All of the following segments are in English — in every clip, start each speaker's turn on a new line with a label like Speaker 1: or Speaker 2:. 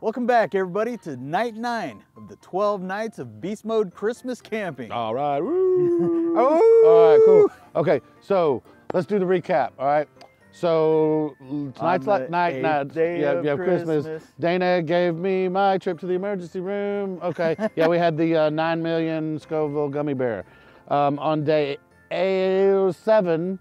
Speaker 1: Welcome back, everybody, to night 9 of the 12 nights of Beast Mode Christmas camping.
Speaker 2: All right. Woo. Oh. All right, cool. Okay, so let's do the recap. All right. So tonight's like night. Yeah, Christmas. Dana gave me my trip to the emergency room. Okay. Yeah, we had the 9 million Scoville gummy bear. On day 7,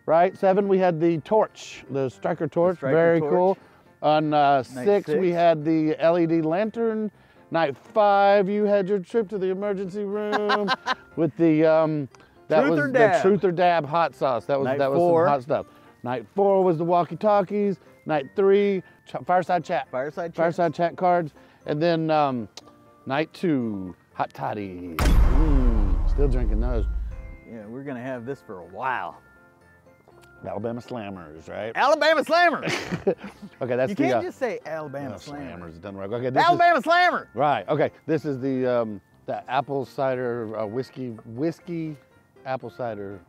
Speaker 2: right? 7, we had the torch, the striker torch. Very cool. On 6, we had the LED lantern. Night 5, you had your trip to the emergency room with the the truth or dab hot sauce. That was some hot stuff. Night 4 was the walkie-talkies. Night 3, fireside chat. Fireside chat cards. And then night 2, hot toddy. Still drinking those.
Speaker 1: Yeah, we're gonna have this for a while.
Speaker 2: Alabama Slammers, right?
Speaker 1: Alabama Slammers.
Speaker 2: Okay, that's
Speaker 1: you can't just say Alabama Slammers.
Speaker 2: It doesn't work. Okay,
Speaker 1: Alabama Slammer.
Speaker 2: Right. Okay, this is the apple cider whiskey apple cider,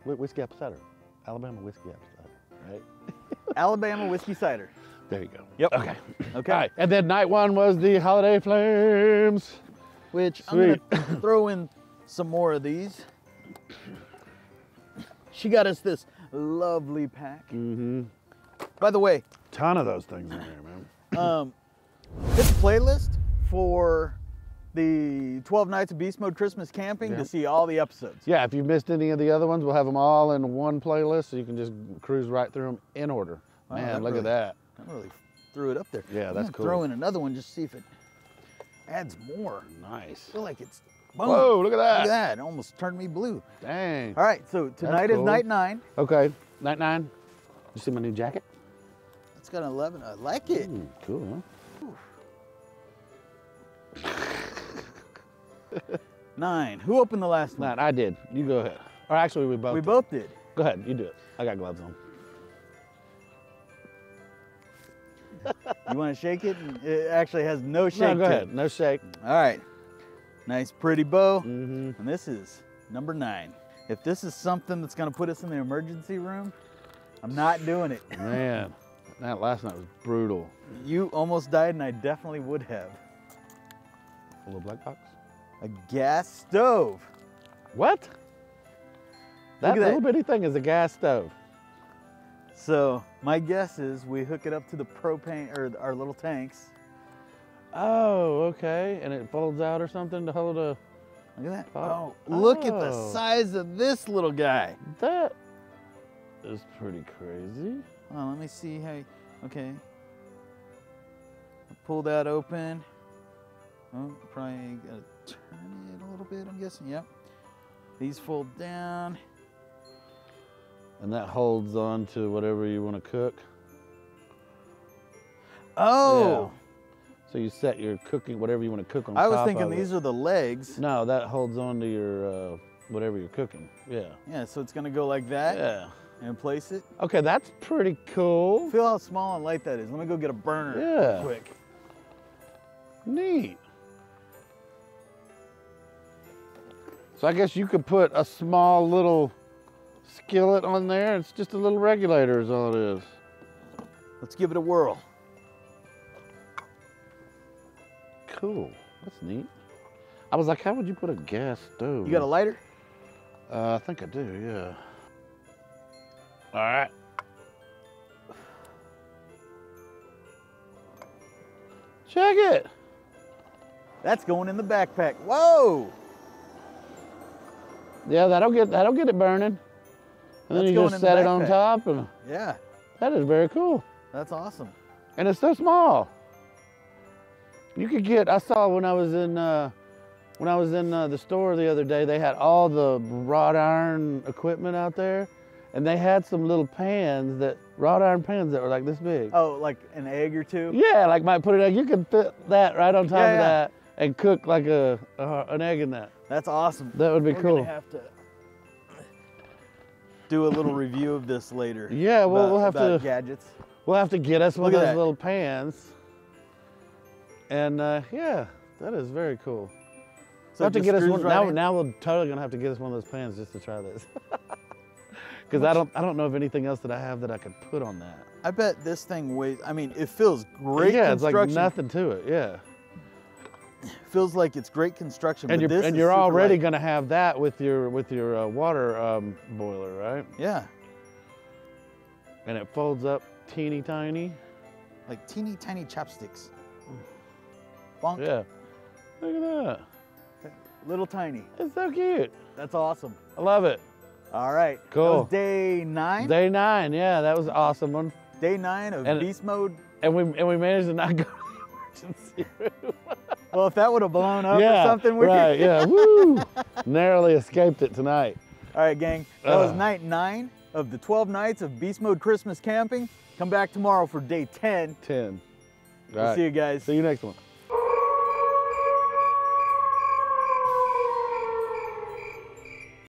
Speaker 2: whiskey apple cider, Alabama whiskey apple cider, right?
Speaker 1: Alabama whiskey cider.
Speaker 2: There you go.
Speaker 1: Yep.
Speaker 2: Okay.
Speaker 1: Okay.
Speaker 2: All right. And then night 1 was the holiday flames,
Speaker 1: which I'm gonna throw in some more of these. She got us this lovely pack. By the way,
Speaker 2: ton of those things in there, man.
Speaker 1: this playlist for the 12 nights of Beast Mode Christmas camping to see all the episodes.
Speaker 2: Yeah, if you missed any of the other ones, we'll have them all in one playlist, so you can just cruise right through them in order. Wow, man, look at that.
Speaker 1: I really threw it up there.
Speaker 2: Yeah, that's cool.
Speaker 1: Throw in another one just to see if it adds more.
Speaker 2: Nice.
Speaker 1: I feel like it's. Boom.
Speaker 2: Whoa, look at that.
Speaker 1: Look at that. It almost turned me blue.
Speaker 2: Dang.
Speaker 1: All right, so tonight is night 9.
Speaker 2: Okay, night 9. You see my new jacket?
Speaker 1: It's got an 11. I like it.
Speaker 2: Cool, huh?
Speaker 1: 9. Who opened the last one?
Speaker 2: 9. I did. You go ahead. Or actually, we both did.
Speaker 1: We both did.
Speaker 2: Go ahead. You do it. I got gloves on.
Speaker 1: You want to shake it? It actually has no shake.
Speaker 2: No, go ahead. No shake.
Speaker 1: All right. Nice, pretty bow. And this is number 9. If this is something that's going to put us in the emergency room, I'm not doing it.
Speaker 2: Man, that last night was brutal.
Speaker 1: You almost died, and I definitely would have.
Speaker 2: A little black box?
Speaker 1: A gas stove.
Speaker 2: What? That little bitty thing is a gas stove.
Speaker 1: So my guess is we hook it up to the propane, or our little tanks.
Speaker 2: Oh, okay. And it folds out or something to hold a...
Speaker 1: Look at that. Oh, look at the size of this little guy.
Speaker 2: That is pretty crazy.
Speaker 1: Oh, let me see how, okay. Pull that open. Oh, probably gotta turn it a little bit, I'm guessing. Yep. These fold down.
Speaker 2: And that holds on to whatever you want to cook.
Speaker 1: Oh!
Speaker 2: Yeah. So you set your cooking, whatever you want to cook on
Speaker 1: top of it. I was
Speaker 2: thinking
Speaker 1: these are the legs.
Speaker 2: No, that holds on to your, whatever you're cooking. Yeah.
Speaker 1: Yeah, so it's gonna go like that.
Speaker 2: Yeah.
Speaker 1: And place it.
Speaker 2: Okay, that's pretty cool.
Speaker 1: Feel how small and light that is. Let me go get a burner real quick.
Speaker 2: Neat. So I guess you could put a small little skillet on there. It's just a little regulator is all it is.
Speaker 1: Let's give it a whirl.
Speaker 2: Cool. That's neat. I was like, how would you put a gas stove?
Speaker 1: You got a lighter?
Speaker 2: I think I do, yeah. All right. Check it.
Speaker 1: That's going in the backpack. Whoa!
Speaker 2: Yeah, that'll get it burning. And then you just set it on top, and
Speaker 1: yeah,
Speaker 2: that is very cool.
Speaker 1: That's awesome.
Speaker 2: And it's so small. You could get. I saw when I was in the store the other day, they had all the wrought iron equipment out there, and they had some little pans wrought iron pans that were like this big.
Speaker 1: Oh, like an egg or two?
Speaker 2: Yeah, like might put it egg. You could fit that right on top of that and cook like an egg in that.
Speaker 1: That's awesome.
Speaker 2: That would be cool.
Speaker 1: We're gonna have to do a little review of this later.
Speaker 2: Yeah, well, we'll have to
Speaker 1: gadgets.
Speaker 2: We'll have to get us one of those little pans. And yeah, that is very cool. So we'll have to get us one. Now we're totally gonna have to get us one of those pans just to try this. Because I don't know of anything else that I have that I could put on that.
Speaker 1: I bet this thing weighs, I mean, it feels great
Speaker 2: Yeah,
Speaker 1: construction.
Speaker 2: it's like nothing to it, yeah.
Speaker 1: Feels like it's great construction,
Speaker 2: and
Speaker 1: but
Speaker 2: you're already going to have that with your water boiler, right?
Speaker 1: Yeah.
Speaker 2: And it folds up teeny tiny.
Speaker 1: Like teeny tiny chopsticks. Bonk.
Speaker 2: Yeah. Look at that.
Speaker 1: Little tiny.
Speaker 2: It's so cute.
Speaker 1: That's awesome.
Speaker 2: I love it.
Speaker 1: All right.
Speaker 2: Cool.
Speaker 1: That was day 9?
Speaker 2: Day 9, yeah, that was an awesome one.
Speaker 1: Day 9 of Beast Mode.
Speaker 2: And we managed to not go to the emergency room.
Speaker 1: Well, if that would have blown up
Speaker 2: yeah,
Speaker 1: or something, we
Speaker 2: right, yeah, woo! Narrowly escaped it tonight.
Speaker 1: All right, gang, that was night 9 of the 12 nights of Beast Mode Christmas camping. Come back tomorrow for day 10.
Speaker 2: 10.
Speaker 1: We'll see you guys.
Speaker 2: See you next one.